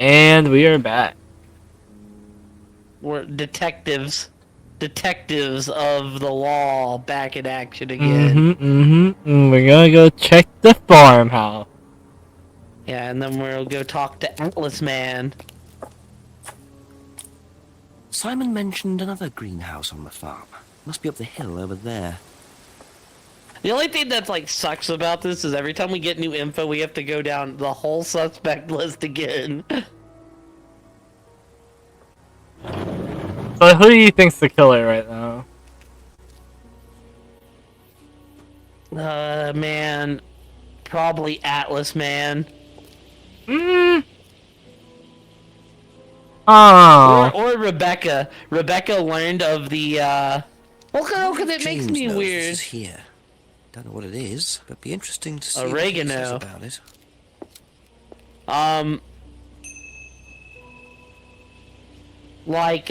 And we are back. We're detectives of the law back in action again. And we're gonna go check the farmhouse. Yeah, and then we'll go talk to Atlas Man. Simon mentioned another greenhouse on the farm. Must be up the hill over there. The only thing that's like sucks about this is every time we get new info, we have to go down the whole suspect list again. But who do you think's the killer right now? Man, probably Atlas Man. Oh. Or Rebecca. Rebecca learned of the, well, because it makes me weird. This is here. Don't know what it is, but be interesting to see Oregano. what it says about it. Like,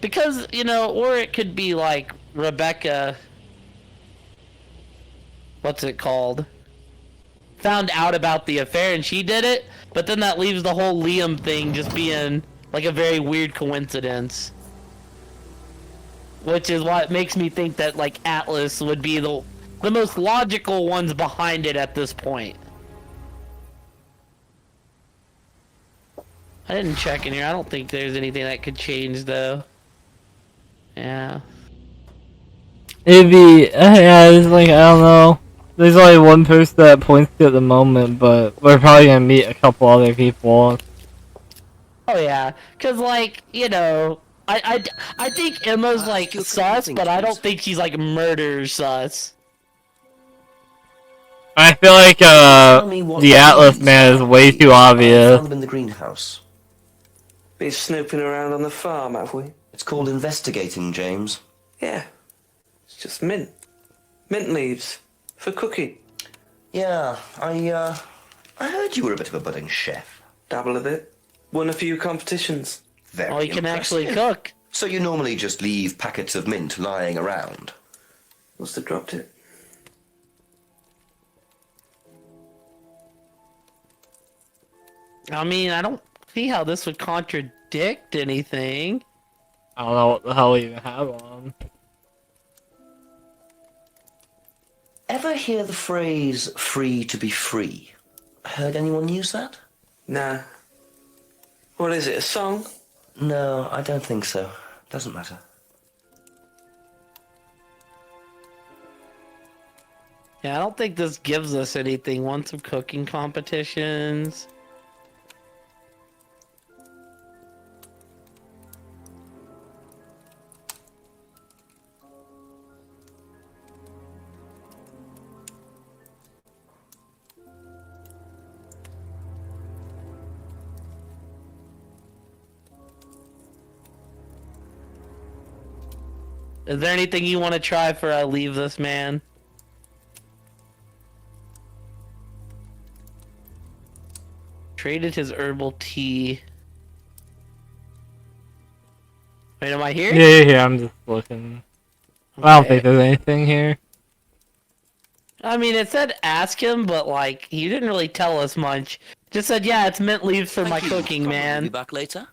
because, you know, or it could be like Rebecca, what's it called? Found out about the affair and she did it, but then that leaves the whole Liam thing just being like a very weird coincidence. Which is what makes me think that like Atlas would be the most logical ones behind it at this point. I didn't check in here. I don't think there's anything that could change though. Yeah. It'd be, yeah, it's like, I don't know. There's only one person that points to at the moment, but we're probably gonna meet a couple other people. Oh yeah, cause like, you know, I think Emma's like sus, but I don't think she's like murder sus. I feel like the Atlas Man is way too obvious. Found them in the greenhouse. Been snooping around on the farm, have we? It's called investigating, James. Yeah. It's just mint. Mint leaves. For cooking. Yeah, I heard you were a bit of a budding chef. Dabble a bit. Won a few competitions. Very Oh, he can actually impressive. cook. So you normally just leave packets of mint lying around? Must have dropped it. I mean, I don't see how this would contradict anything. I don't know what the hell we even have on. Ever hear the phrase, free to be free? Heard anyone use that? Nah. What is it, a song? No, I don't think so. Doesn't matter. Yeah, I don't think this gives us anything. Won some cooking competitions. Is there anything you want to try for I leave this man? Traded his herbal tea. Wait, am I here? Yeah, I'm just looking. I don't think there's anything here. I mean, it said ask him, but like, he didn't really tell us much. Just said, yeah, it's mint leaves for my cooking, Be man. back later.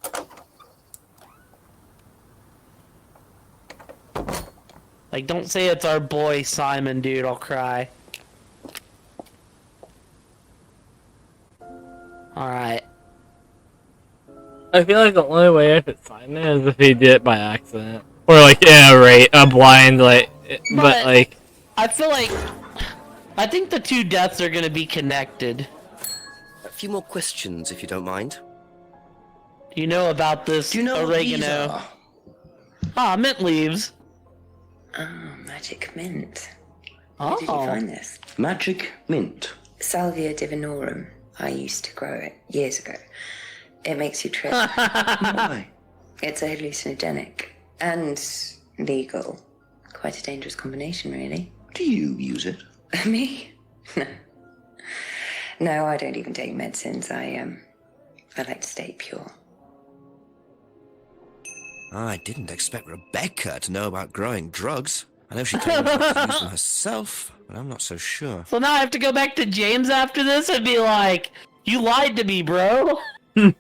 Like, don't say it's our boy Simon, dude. I'll cry. Alright. I feel like the only way I could sign it is if he did it by accident. Or like, yeah, right, a blind, like, but like... I feel like... I think the two deaths are gonna be connected. A few more questions, if you don't mind. You know about this Do you know oregano? what these are? Ah, mint leaves. Oh, magic mint. Oh. Where did you find this? Magic mint. Salvia divinorum. I used to grow it years ago. It makes you trip. Why? It's a hallucinogenic and legal. Quite a dangerous combination, really. Do you use it? Me? No. No, I don't even take medicines. I like to stay pure. I didn't expect Rebecca to know about growing drugs. I know she told me about to use them herself, but I'm not so sure. So now I have to go back to James after this and be like, you lied to me, bro. Ever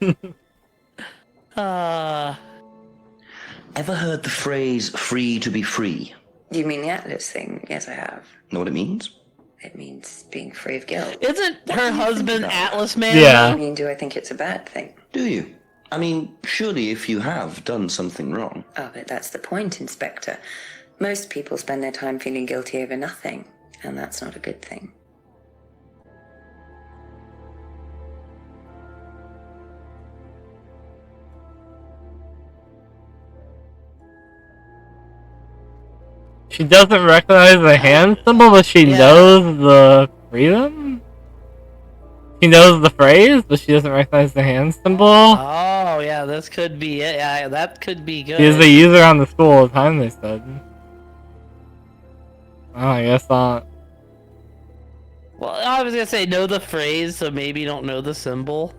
heard the phrase free to be free? You mean the Atlas thing? Yes, I have. Know what it means? It means being free of guilt. Isn't What her do you think husband about that? Atlas Man? Yeah. I mean, do I think it's a bad thing? Do you? I mean, surely if you have done something wrong. Oh, but that's the point, Inspector. Most people spend their time feeling guilty over nothing, and that's not a good thing. She doesn't recognize the hand symbol, but she knows the freedom? She knows the phrase, but she doesn't recognize the hand symbol? Oh, yeah, this could be it. Yeah, that could be good. Because they use her on the school all the time, they said. Oh, I guess not. Well, I was gonna say know the phrase, so maybe don't know the symbol.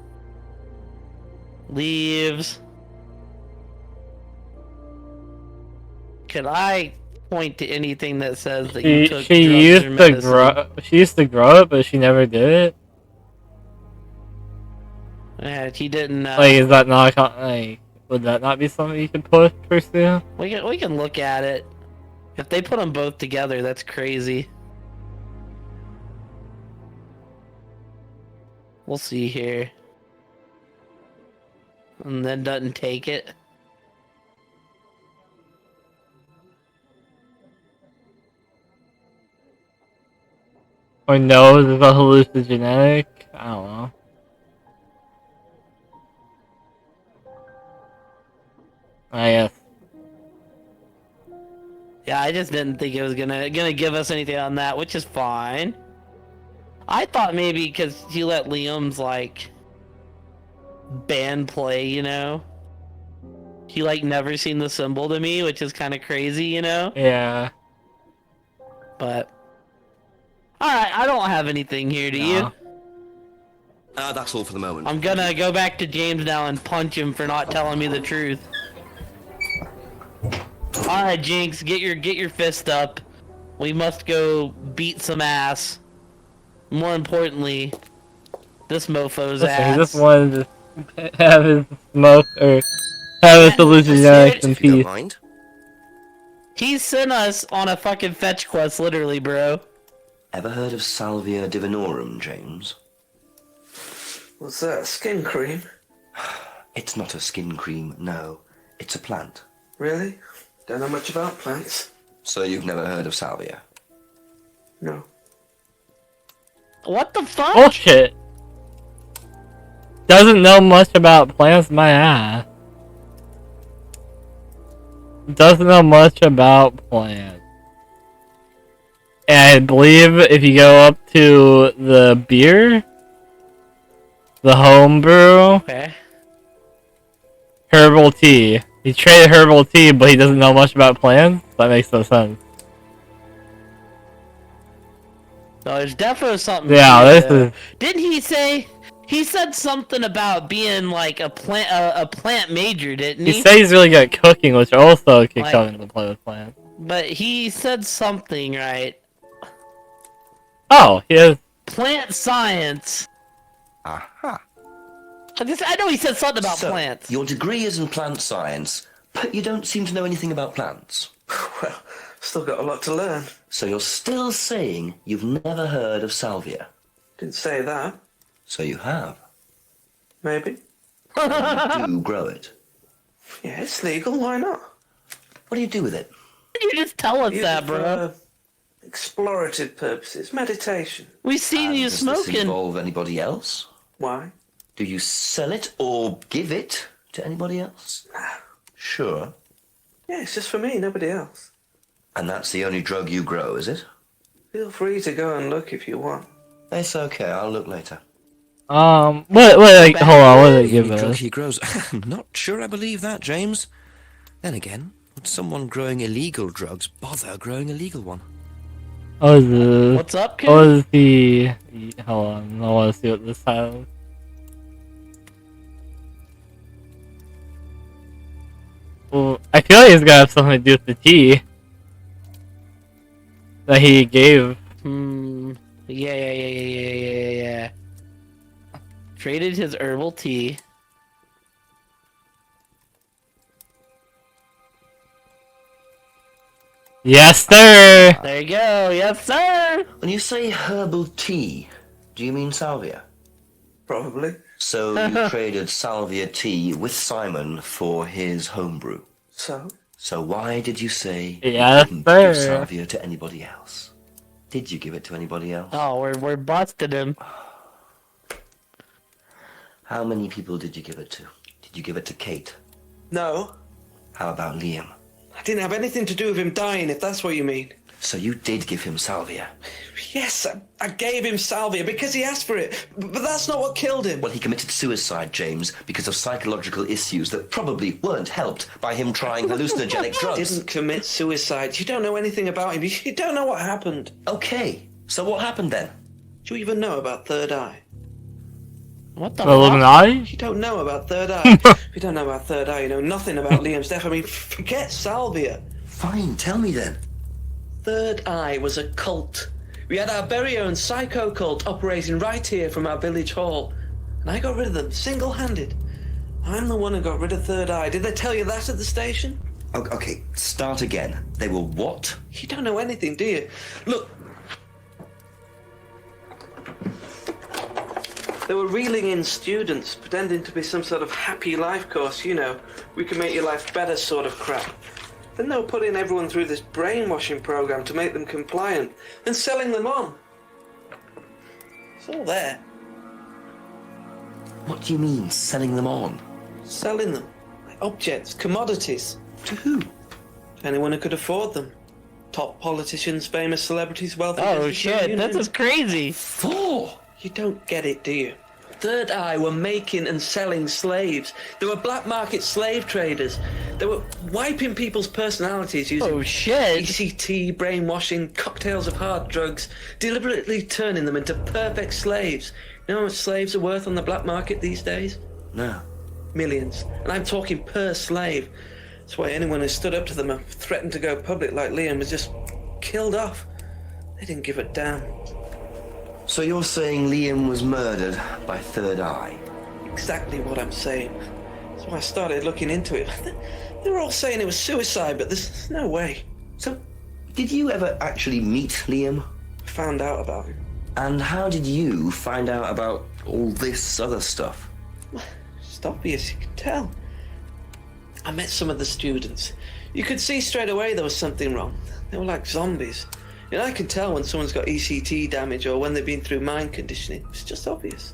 Leaves. Could I point to anything that says that you took She drugs used or to medicine? grow. She used to grow it, but she never did it. Yeah, she didn't. Like, is that not like? Would that not be something you could pursue? We can look at it. If they put them both together, that's crazy. We'll see here. And then doesn't take it. Or knows it's a hallucinogenic? I don't know. I guess. Yeah, I just didn't think it was gonna give us anything on that, which is fine. I thought maybe because he let Liam's like band play, you know. He like never seen the symbol to me, which is kind of crazy, you know. Yeah. But all right, I don't have anything here. Do you? That's all for the moment. I'm gonna go back to James now and punch him for not telling me the truth. All right, Jinx, get your fist up. We must go beat some ass. More importantly, this mofo's Listen, he ass. just wanted to have his smoke or have his hallucinogenics in If you don't peace. mind. He sent us on a fucking fetch quest, literally, bro. Ever heard of Salvia divinorum, James? What's that? Skin cream? It's not a skin cream, no. It's a plant. Really? Don't know much about plants. So you've never heard of Salvia? No. What the fuck? Bullshit. Doesn't know much about plants, my ass. Doesn't know much about plants. And I believe if you go up to the beer, the homebrew, Okay. herbal tea. He traded herbal tea, but he doesn't know much about plants? That makes no sense. No, there's definitely something. Yeah, here, this though. is... Didn't he say? He said something about being like a plant major, didn't He he? said he's really good at cooking, which also could Like- come into play with plants. But he said something, right? Oh, he has... Plant science. Aha. I know he said something about So, plants. your degree is in plant science, but you don't seem to know anything about plants. Well, still got a lot to learn. So you're still saying you've never heard of salvia? Didn't say that. So you have. Maybe. You do grow it. Yeah, it's legal. Why not? What do you do with it? You just tell us Use that, it bro. for explorative purposes. Meditation. We seen And you does this smoking. involve anybody else? Why? Do you sell it or give it to anybody else? Sure. Yeah, it's just for me, nobody else. And that's the only drug you grow, is it? Feel free to go and look if you want. It's okay, I'll look later. What, like, hold on, what did they give Any drug us? he grows. I'm not sure I believe that, James. Then again, would someone growing illegal drugs bother growing a legal one? What is this? What's up, kid? What is the... Hold on, I want to see what this has. Well, I feel like it's gotta have something to do with the tea that he gave. Yeah. Traded his herbal tea. Yes, sir. There you go. Yes, sir. When you say herbal tea, do you mean salvia? Probably. So you traded salvia tea with Simon for his homebrew. So? So why did you say Yes, you didn't give sir. salvia to anybody else? Did you give it to anybody else? Oh, we're busting him. How many people did you give it to? Did you give it to Kate? No. How about Liam? I didn't have anything to do with him dying, if that's what you mean. So you did give him salvia? Yes, I gave him salvia because he asked for it. But that's not what killed him. Well, he committed suicide, James, because of psychological issues that probably weren't helped by him trying hallucinogenic drugs. Didn't commit suicide. You don't know anything about him. You don't know what happened. Okay, so what happened then? Do you even know about Third Eye? What the fuck? Illuminati? You don't know about Third Eye. If you don't know about Third Eye, you know nothing about Liam's death. I mean, forget salvia. Fine, tell me then. Third Eye was a cult. We had our very own psycho cult operating right here from our village hall. And I got rid of them, single-handed. I'm the one who got rid of Third Eye. Did they tell you that at the station? Okay, start again. They were what? You don't know anything, do you? Look. They were reeling in students, pretending to be some sort of happy life course, you know. We can make your life better sort of crap. Then they were putting everyone through this brainwashing program to make them compliant and selling them on. It's all there. What do you mean, selling them on? Selling them. Like objects, commodities. To who? Anyone who could afford them. Top politicians, famous celebrities, wealthy Oh businessmen, shit, you this name is it. crazy. For? You don't get it, do you? Third Eye were making and selling slaves. They were black market slave traders. They were wiping people's personalities using Oh shit. ECT, brainwashing, cocktails of hard drugs, deliberately turning them into perfect slaves. You know how much slaves are worth on the black market these days? No. Millions. And I'm talking per slave. That's why anyone who stood up to them and threatened to go public like Liam was just killed off. They didn't give a damn. So you're saying Liam was murdered by Third Eye? Exactly what I'm saying. That's why I started looking into it. They were all saying it was suicide, but there's no way. So, did you ever actually meet Liam? I found out about it. And how did you find out about all this other stuff? It's obvious, you can tell. I met some of the students. You could see straight away there was something wrong. They were like zombies. You know, I can tell when someone's got ECT damage or when they've been through mind conditioning. It's just obvious.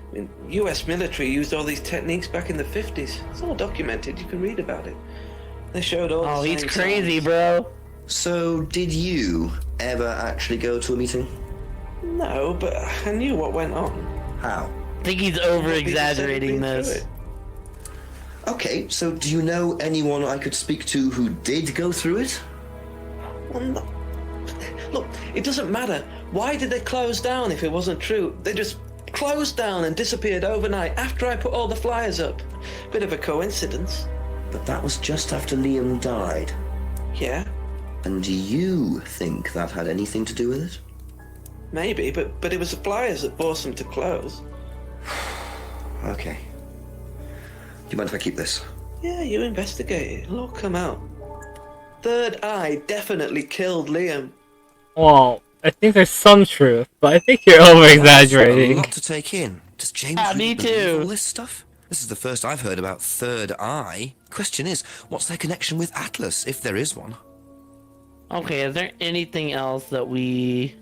I mean, US military used all these techniques back in the 50s. It's all documented. You can read about it. They showed all Oh, the he's same crazy, signs. bro. So, did you ever actually go to a meeting? No, but I knew what went on. How? I think he's People said over they'd exaggerating been through this. it. Okay, so do you know anyone I could speak to who did go through it? Well, no. Look, it doesn't matter. Why did they close down if it wasn't true? They just closed down and disappeared overnight after I put all the flyers up. Bit of a coincidence. But that was just after Liam died. Yeah, And do you think that had anything to do with it? maybe, but it was the flyers that forced them to close. Okay. Do you mind if I keep this? Yeah, you investigate it. It'll all come out. Third Eye definitely killed Liam. Well, I think there's some truth, but I think you're over A exaggerating. lot to take in. Does James Yeah, really me believe too. all this stuff? This is the first I've heard about Third Eye. Question is, what's their connection with Atlas, if there is one? Okay, is there anything else that we...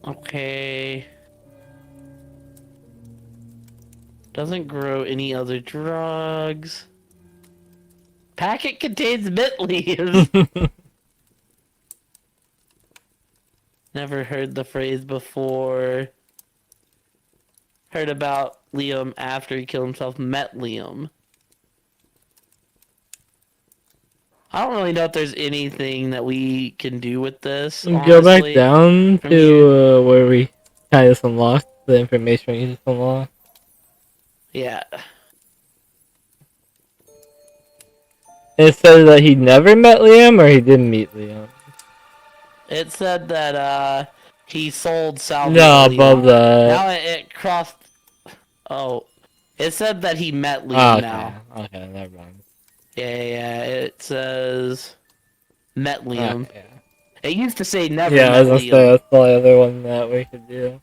Okay... Doesn't grow any other drugs. Packet contains mint leaves. Never heard the phrase before. Heard about Liam after he killed himself. Met Liam. I don't really know if there's anything that we can do with this. Go back honestly. down From to where we kind of unlocked the information we just unlocked. Yeah. It said that he never met Liam, or he didn't meet Liam. It said that he sold salvia. No, to above Liam. that. Now it crossed. Oh, it said that he met Liam Oh, okay. now. Okay, never mind. Yeah. It says met Liam. Okay. It used to say never Yeah, I met was gonna say Liam. that's the other one that we could do.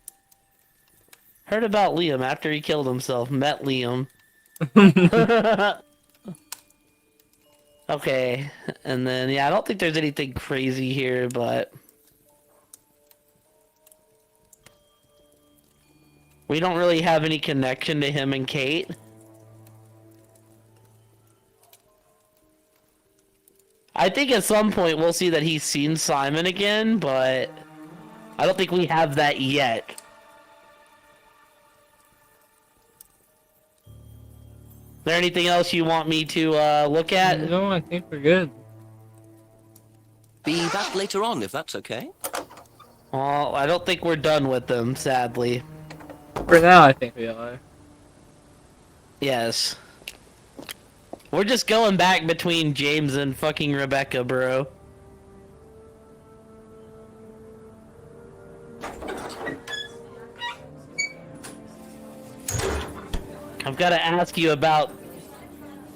Heard about Liam after he killed himself. Met Liam. Okay, and then yeah, I don't think there's anything crazy here, but we don't really have any connection to him and Kate. I think at some point we'll see that he's seen Simon again, but I don't think we have that yet. Is there anything else you want me to look at? No, I think we're good. Be back later on, if that's okay. Well, I don't think we're done with them, sadly. For now, I think we are. Yes. We're just going back between James and fucking Rebecca, bro. I've got to ask you about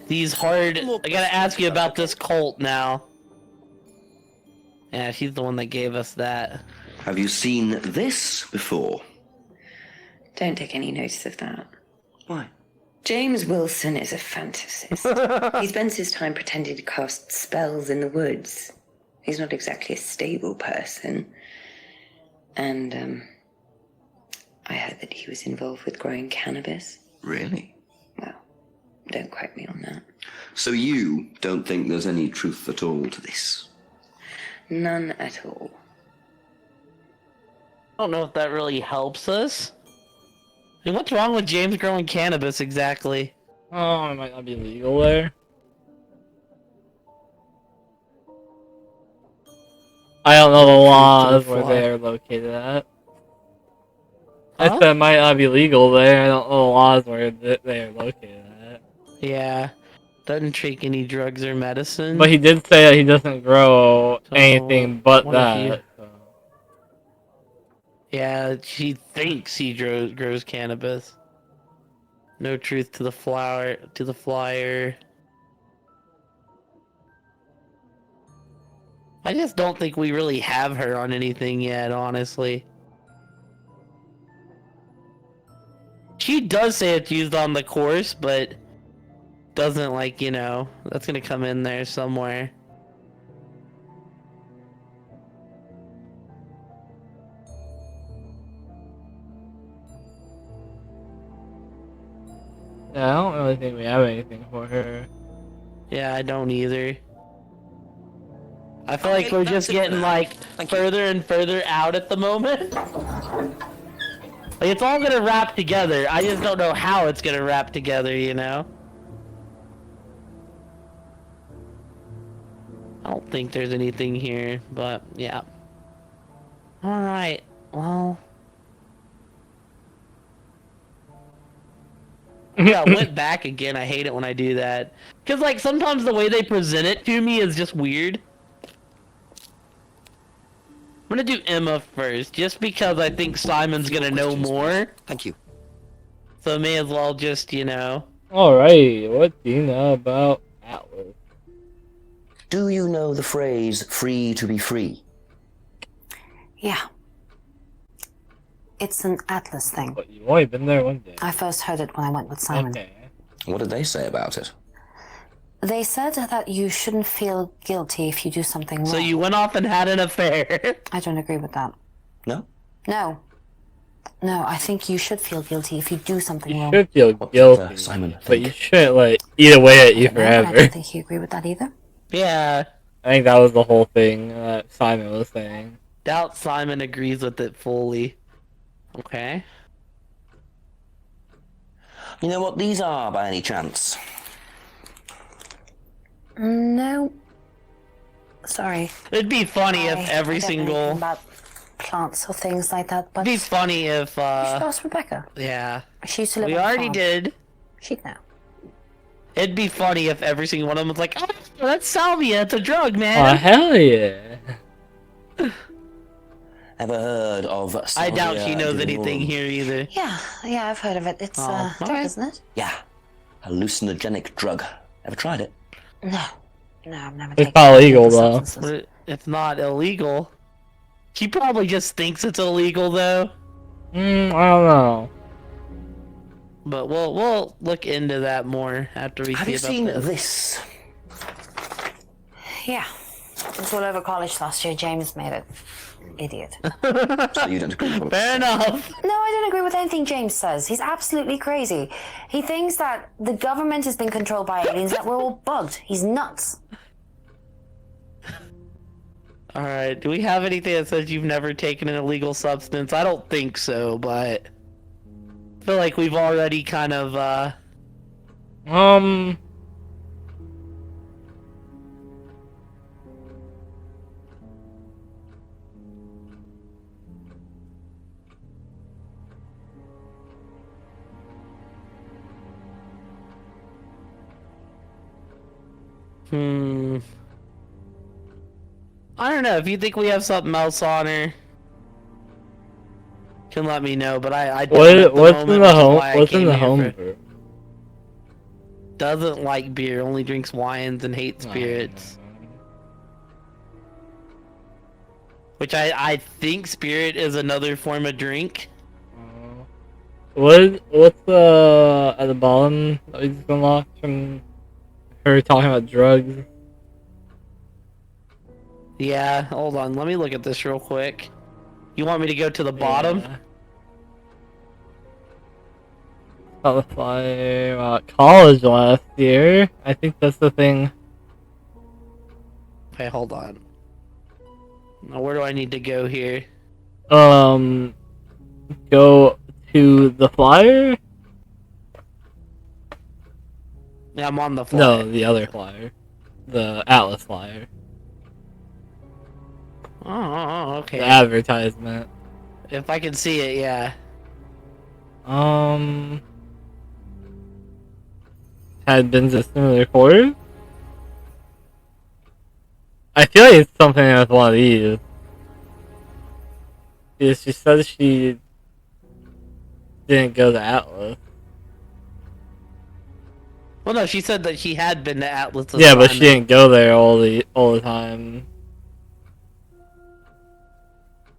these hard... I gotta ask you about this cult now. Yeah, she's the one that gave us that. Have you seen this before? Don't take any notice of that. Why? James Wilson is a fantasist. He spends his time pretending to cast spells in the woods. He's not exactly a stable person. And, I heard that he was involved with growing cannabis. Really? Well, don't quote me on that. So you don't think there's any truth at all to this? None at all. I don't know if that really helps us. I mean, what's wrong with James growing cannabis exactly? Oh, it might not be legal there. I don't know the laws where they are located at. I Huh? said it might not be legal there. I don't know the laws where they are located at. Yeah. Doesn't take any drugs or medicine. But he did say that he doesn't grow So, anything but what if you- that. So. Yeah, she thinks he grows cannabis. No truth to the flower to the flyer. I just don't think we really have her on anything yet, honestly. She does say it's used on the course, but doesn't, like, you know, that's gonna come in there somewhere. Yeah, I don't really think we have anything for her. Yeah, I don't either. I feel like Okay, we're that's just it. getting, like, Thank you. further and further out at the moment. Like, it's all gonna wrap together. I just don't know how it's gonna wrap together, you know? I don't think there's anything here, but yeah. Alright, well. Yeah, I went back again. I hate it when I do that. Because, like, sometimes the way they present it to me is just weird. I'm gonna do Emma first, just because I think Simon's gonna know more. Thank you. So I may as well just, you know. Alright, what do you know about Atlas? Do you know the phrase free to be free? Yeah. It's an Atlas thing. But you've only been there one day. I first heard it when I went with Simon. Okay. What did they say about it? They said that you shouldn't feel guilty if you do something wrong. So you went off and had an affair. I don't agree with that. No? No. No, I think you should feel guilty if you do something You wrong. should feel What guilty, did, Simon but you think? shouldn't let eat away at you No, I forever. don't think you agree with that either. Yeah. I think that was the whole thing that Simon was saying. Doubt Simon agrees with it fully. Okay. You know what these are, by any chance? No. Sorry. It'd be funny if I every don't know anything single... about plants or things like that, but It'd be you funny if, should ask Rebecca. yeah. She used to live We on the already farm. did. She'd know. It'd be funny if every single one of them was like, oh, that's salvia, it's a drug, Oh, man. hell yeah. Ever heard of I doubt she Salvia knows divinorum? anything here either. Yeah, I've heard of it. It's Oh, drug, alright. isn't it? Yeah. Hallucinogenic drug. Ever tried it? No. No, I'm never It's taking not any illegal, illegal though. substances. It's not illegal. She probably just thinks it's illegal though. I don't know. But we'll look into that more after we Have see you about seen this. this? Yeah. It's all over college last year. James made it. Idiot. So you don't agree with what Fair I'm saying? enough. No, I don't agree with anything James says. He's absolutely crazy. He thinks that the government has been controlled by aliens, that we're all bugged. He's nuts. Alright, do we have anything that says you've never taken an illegal substance? I don't think so, but I feel like we've already kind of I don't know, if you think we have something else on her, can let me know, but I don't at the What's moment, in the which is home? why I What's in came the here home for- brew? Doesn't like beer, only drinks wines and hates spirits. Which I think spirit is another form of drink. What's at the bottom that we just unlocked from her talking about drugs? Yeah, hold on, let me look at this real quick. You want me to go to the bottom? Yeah. About the flyer about college last year. I think that's the thing. Okay, hold on. Now, where do I need to go here? Go to the flyer? Yeah, I'm on the flyer. No, the other flyer. The Atlas flyer. Oh, okay. The advertisement. If I can see it, yeah. Had been to similar quarters? I feel like it's something with one of these. Because she said she didn't go to Atlas. Well, no, she said that she had been to Atlas. Yeah, but she didn't go there all the time.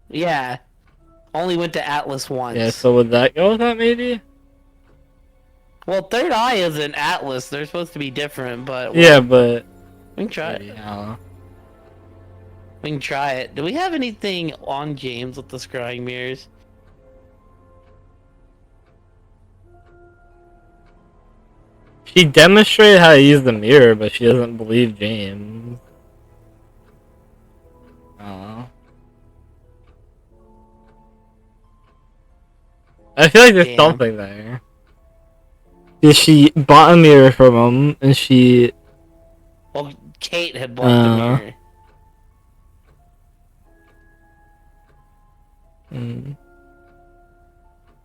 Yeah. Only went to Atlas once. Yeah, so would that go with that maybe? Well, Third Eye isn't Atlas. They're supposed to be different, but... Yeah, but... We can try maybe, it. I don't know. We can try it. Do we have anything on James with the scrying mirrors? She demonstrated how to use the mirror, but she doesn't believe James. I don't know. I feel like there's Damn. something there. Yeah, she bought a mirror from him, and she... Well, Kate had bought the mirror.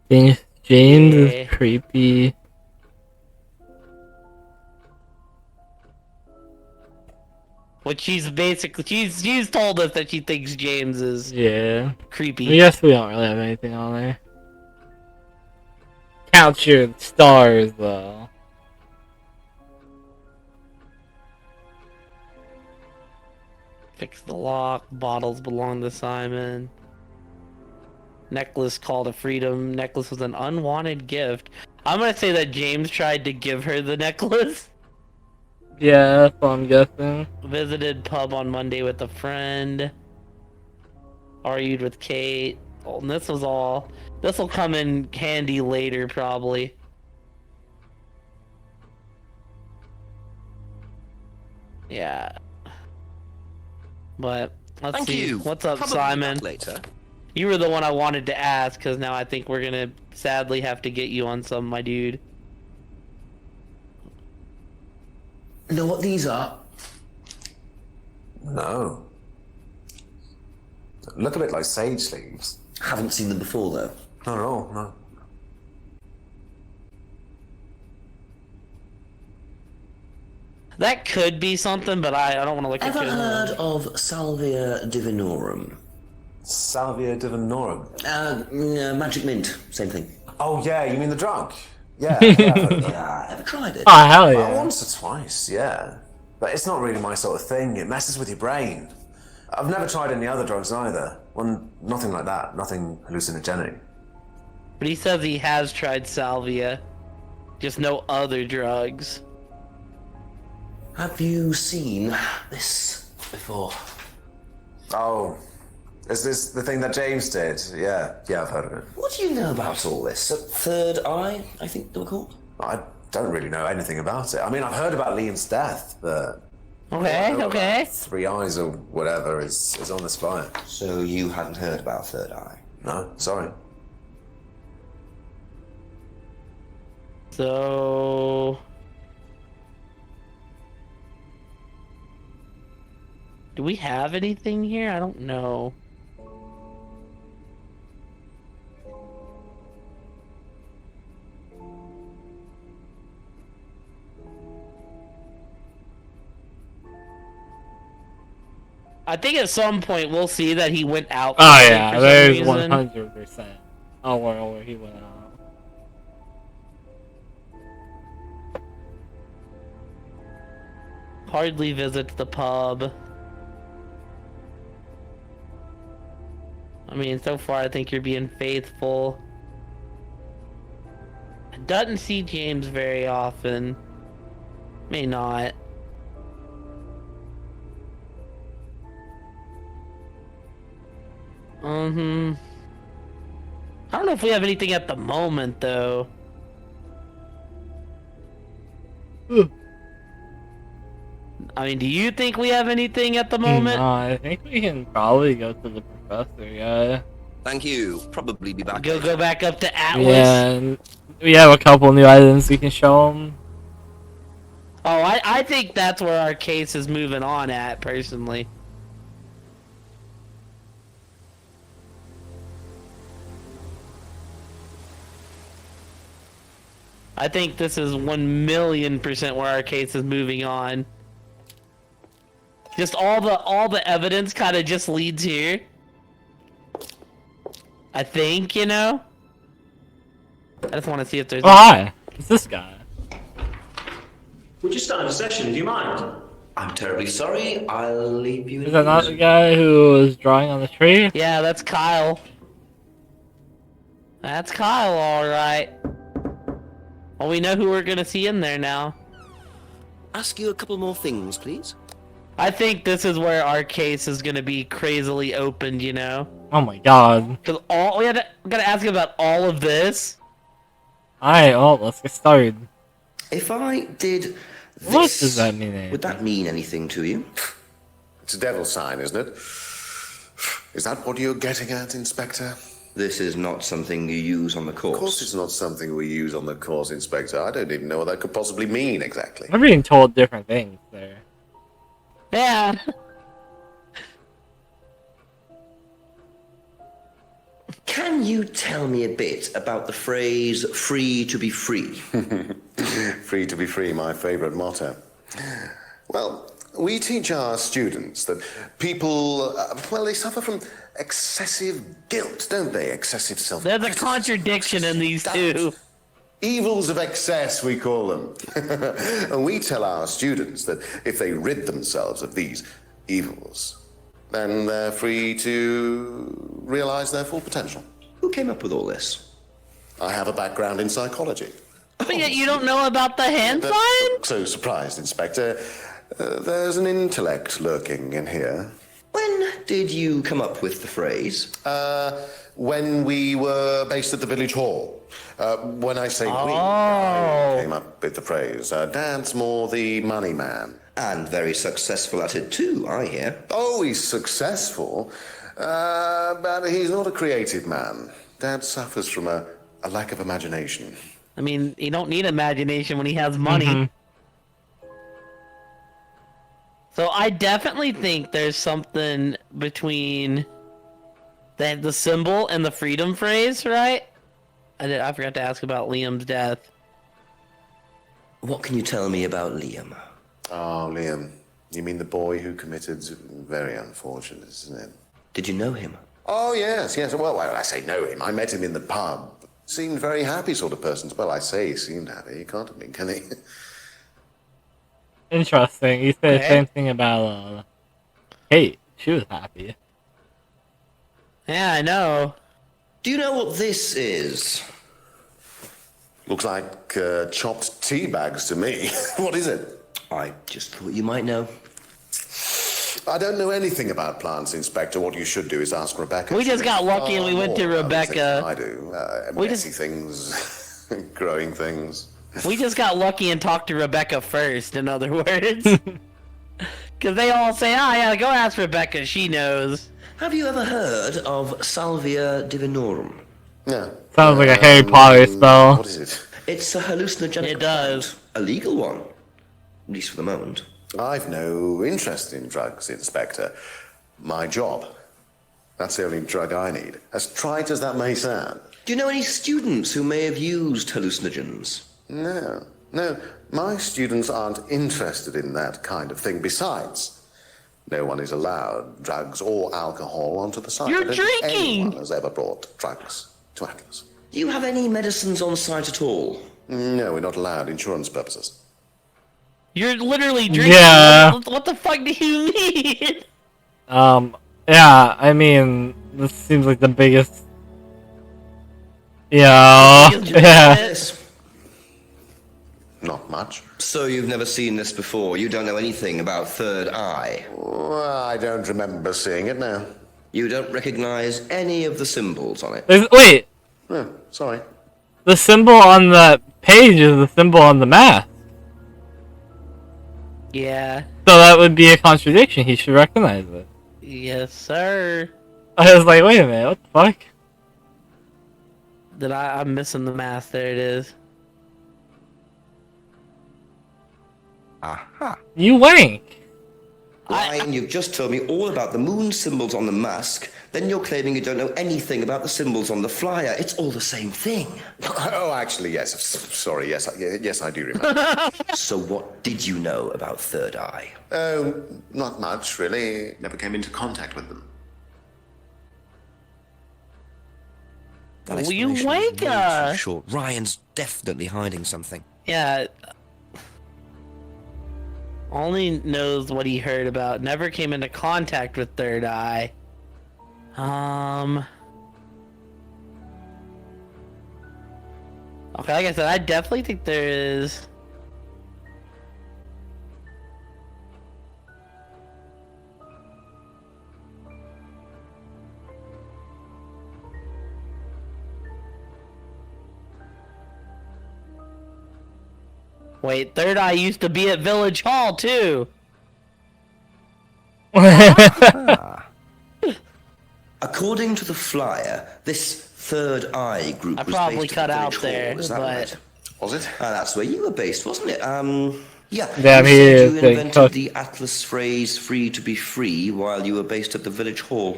James Yeah. is creepy. Which she's basically... She's told us that she thinks James is Yeah. creepy. I guess we don't really have anything on there. Count your stars, though. Fix the lock. Bottles belong to Simon. Necklace called a freedom. Necklace was an unwanted gift. I'm gonna say that James tried to give her the necklace. Yeah, that's what I'm guessing. Visited pub on Monday with a friend. Argued with Kate. Oh, and this was all. This will come in handy later, probably. Yeah. But let's Thank see. you. What's up, Probably Simon? back later. You were the one I wanted to ask, because now I think we're gonna sadly have to get you on some, my dude. Know what these are? No. Look a bit like sage leaves. Haven't seen them before, though. Not at all, no. That could be something, but I don't want to look at Ever it. heard of Salvia divinorum? Salvia divinorum. Magic mint, same thing. Oh, yeah, you mean the drug? Yeah, yeah. I've heard of that. Yeah, ever tried it? Oh, hell Well, yeah. once or twice, yeah. But it's not really my sort of thing. It messes with your brain. I've never tried any other drugs either. Well, nothing like that. Nothing hallucinogenic. But he says he has tried salvia. Just no other drugs. Have you seen this before? Oh, is this the thing that James did? Yeah, I've heard of it. What do you know about all this? A third eye, I think they were called? I don't really know anything about it. I mean, I've heard about Liam's death, but... Okay. 3 eyes or whatever is on the spine. So you hadn't heard about third eye? No, sorry. So... do we have anything here? I don't know. I think at some point we'll see that he went out. Oh yeah, for some there's reason. 100%. Oh, where he went out. Hardly visits the pub. I mean, so far I think you're being faithful. Doesn't see James very often. May not. I don't know if we have anything at the moment, though. I mean, do you think we have anything at the moment? No, I think we can probably go to the professor, yeah. Thank you. Probably be back. Go back up to Atlas? Yeah, and we have a couple new items we can show him. Oh, I think that's where our case is moving on at, personally. I think this is 1,000,000% where our case is moving on. Just all the evidence kind of just leads here. I think, you know? I just want to see if there's... Oh, hi! It's this guy. We're just starting a session, do you mind? I'm terribly sorry. I'll leave you. Is that not the guy who was drawing on the tree? Yeah, that's Kyle. That's Kyle, alright. Well, we know who we're gonna see in there now. Ask you a couple more things, please. I think this is where our case is gonna be crazily opened, you know? Oh my god. Because we gotta ask about all of this. Alright, well, let's get started. If I did this, What does that mean? would that mean anything to you? It's a devil sign, isn't it? Is that what you're getting at, Inspector? This is not something you use on the course. Of course it's not something we use on the course, Inspector. I don't even know what that could possibly mean exactly. We're being told different things there. Yeah. Can you tell me a bit about the phrase free to be free? Free to be free, my favorite motto. Well, we teach our students that people, they suffer from excessive guilt, don't they? Excessive self. There's a contradiction in these two. Evils of excess, we call them. And we tell our students that if they rid themselves of these evils, then they're free to realize their full potential. Who came up with all this? I have a background in psychology. But yet you don't know about the hand That's sign? so surprised, Inspector. There's an intellect lurking in here. When did you come up with the phrase? When we were based at the village hall. When I say we, I came up with the phrase. Dad's more the money man. And very successful at it too, I hear. Oh, he's successful, but he's not a creative man. Dad suffers from a lack of imagination. I mean, you don't need imagination when he has money. So I definitely think there's something between the symbol and the freedom phrase, right? I forgot to ask about Liam's death. What can you tell me about Liam? Oh, Liam. You mean the boy who committed... Very unfortunate, isn't it? Did you know him? Oh, yes. Well, I say know him. I met him in the pub. Seemed very happy sort of person. Well, I say he seemed happy. He can't have been, can he? Interesting. You said the Okay. same thing about Kate. She was happy. Yeah, I know. Do you know what this is? Looks like chopped tea bags to me. What is it? I just thought you might know. I don't know anything about plants, Inspector. What you should do is ask Rebecca. We just got lucky and we went to More about these things Rebecca. than I do. We Messy things, growing things. We just got lucky and talked to Rebecca first, in other words. Because they all say, oh, yeah, go ask Rebecca, she knows. Have you ever heard of Salvia divinorum? Yeah. Sounds like a Harry Potter spell. What is it? It's a hallucinogenic It does. plant. A legal one. At least for the moment. I've no interest in drugs, Inspector. My job. That's the only drug I need. As trite as that may sound. Do you know any students who may have used hallucinogens? No. No, my students aren't interested in that kind of thing. Besides, no one is allowed drugs or alcohol onto the site. You're I don't think drinking! anyone has ever brought drugs to Atlas. Do you have any medicines on site at all? No, we're not allowed. Insurance purposes. You're literally drinking. Yeah. What the fuck do you mean? Yeah, I mean, this seems like the biggest... Yeah, yeah. Yes. Not much. So you've never seen this before? You don't know anything about third eye? Well, I don't remember seeing it now. You don't recognize any of the symbols on it? Wait, Oh, sorry. the symbol on the page is the symbol on the mask. Yeah. So that would be a contradiction. He should recognize it. Yes, sir. I was like, wait a minute, what the fuck? Then I'm missing the math. There it is. Aha. You wank. Ryan, you've just told me all about the moon symbols on the mask. Then you're claiming you don't know anything about the symbols on the flyer. It's all the same thing. Oh, actually, yes. Sorry, yes, yes, I do remember. So what did you know about third eye? Oh, not much, really. Never came into contact with them. That Will you explanation was wake way up? too short. Ryan's definitely hiding something. Yeah. Only knows what he heard about. Never came into contact with third eye. Okay, like I said, I definitely think there is. Wait, third eye used to be at Village Hall too. According to the flyer, this third eye group I was probably based cut at out Village there, Hall, is that but- right? Was it? That's where you were based, wasn't it? Yeah. Damn, you he said is you getting invented cooked. the Atlas phrase "free to be free" while you were based at the Village Hall.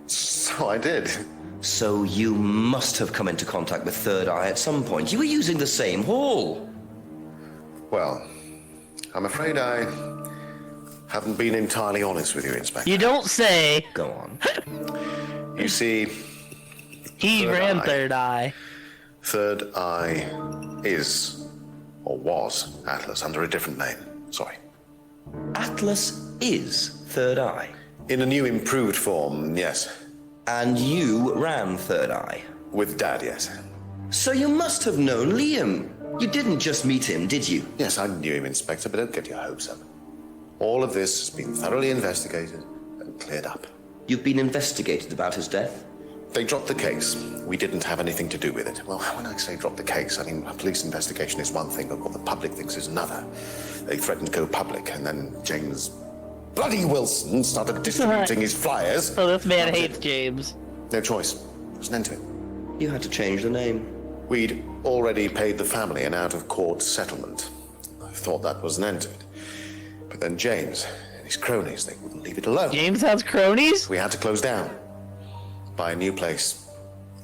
So I did. So you must have come into contact with Third Eye at some point. You were using the same hall. Well, I'm afraid I haven't been entirely honest with you, Inspector. You don't say. Go on. You see, He Third ran Eye. third eye. Third Eye is, or was, Atlas under a different name. Sorry. Atlas is Third Eye. In a new improved form, yes. And you ran Third Eye. With Dad, yes. So you must have known Liam. You didn't just meet him, did you? Yes, I knew him, Inspector, but don't get your hopes up. All of this has been thoroughly investigated and cleared up. You've been investigated about his death? They dropped the case. We didn't have anything to do with it. Well, when I say drop the case, I mean a police investigation is one thing, but what the public thinks is another. They threatened to go public, and then James bloody Wilson started distributing his flyers. So this man hates James. No choice. There's an end to it. You had to change the name. We'd already paid the family an out-of-court settlement. I thought that was an end to it. But then James and his cronies, they wouldn't leave it alone. James has cronies? We had to close down. Buy a new place.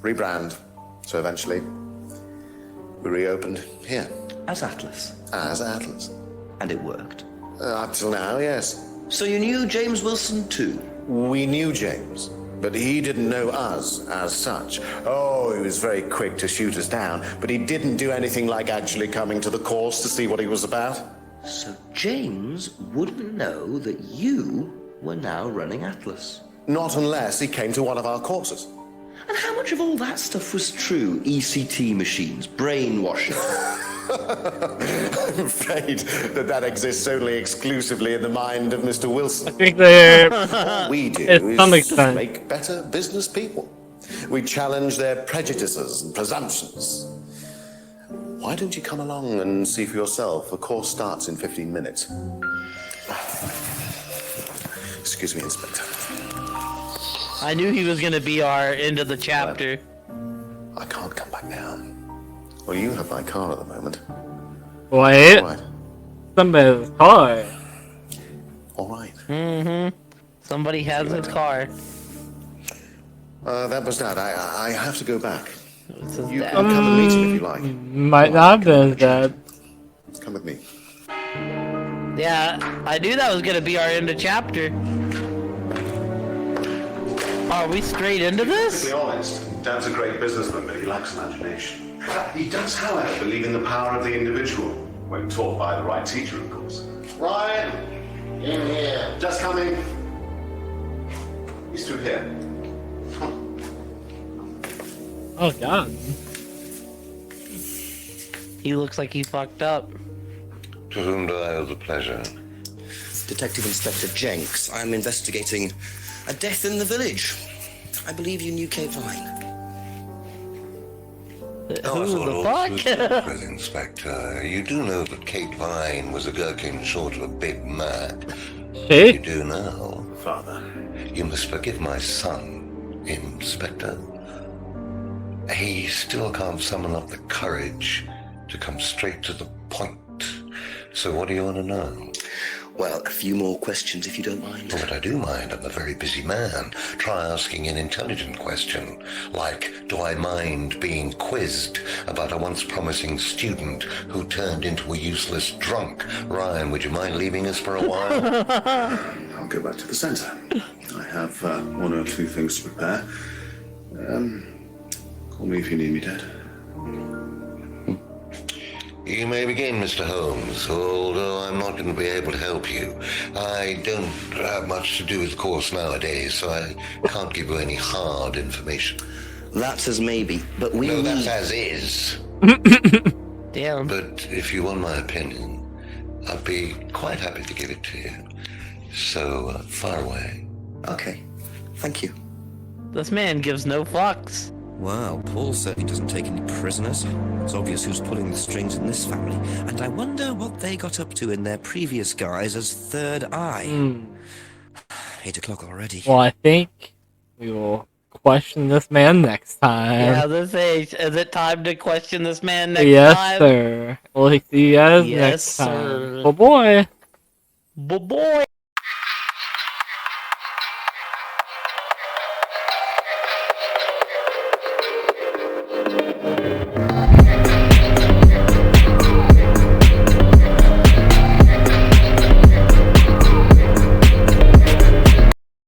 Rebrand. So eventually, we reopened here. As Atlas. As Atlas. And it worked. Up till now, yes. So you knew James Wilson too? We knew James, but he didn't know us as such. Oh, he was very quick to shoot us down, but he didn't do anything like actually coming to the course to see what he was about. So James wouldn't know that you were now running Atlas. Not unless he came to one of our courses. And how much of all that stuff was true? ECT machines, brainwashing. I'm afraid that exists only exclusively in the mind of Mr. I Wilson. think they're All we do to some is extent. make better business people. We challenge their prejudices and presumptions. Why don't you come along and see for yourself? The course starts in 15 minutes. Excuse me, Inspector. I knew he was gonna be our end of the chapter. I can't come back down. Well, you have my car at the moment. Wait, All right. somebody's car. All right. Mm-hmm. Somebody has his car. That was that. I have to go back. It's his You dad. can come and meet him if you like. Might not have been his dad. Come with me. Yeah, I knew that was gonna be our end of chapter. Are we straight into To be this? honest, Dad's a great businessman, but he lacks imagination. He does, however, believe in the power of the individual, when taught by the right teacher, of course. Ryan! In here. Just coming. He's through here. Oh god. He looks like he fucked up. To whom do I owe the pleasure? Detective Inspector Jenks, I'm investigating a death in the village. I believe you knew Kaiparasite. Who the fuck? With Inspector, you do know that Kate Vine was a gherkin short of a Big Mac. Hey? You do now. Father. You must forgive my son, Inspector. He still can't summon up the courage to come straight to the point. So what do you want to know? Well, a few more questions if you don't mind. Well, but I do mind. I'm a very busy man. Try asking an intelligent question, like, do I mind being quizzed about a once promising student who turned into a useless drunk? Ryan, would you mind leaving us for a while? I'll go back to the centre. I have one or two things to prepare. Call me if you need me, Dad. You may begin, Mr. Holmes, although I'm not going to be able to help you. I don't have much to do with the course nowadays, so I can't give you any hard information. That's as maybe, but we No, need... that's as is. Damn. But if you want my opinion, I'd be quite happy to give it to you. So, far away. Okay, thank you. This man gives no fucks. Wow, Paul certainly doesn't take any prisoners. It's obvious who's pulling the strings in this family. And I wonder what they got up to in their previous guise as Third Eye. 8 o'clock already. Well, I think we will question this man next time. Yeah, this age. Is it time to question this man next yes, time? sir. We'll see you guys Yes, next sir. time. Oh boy. Boy.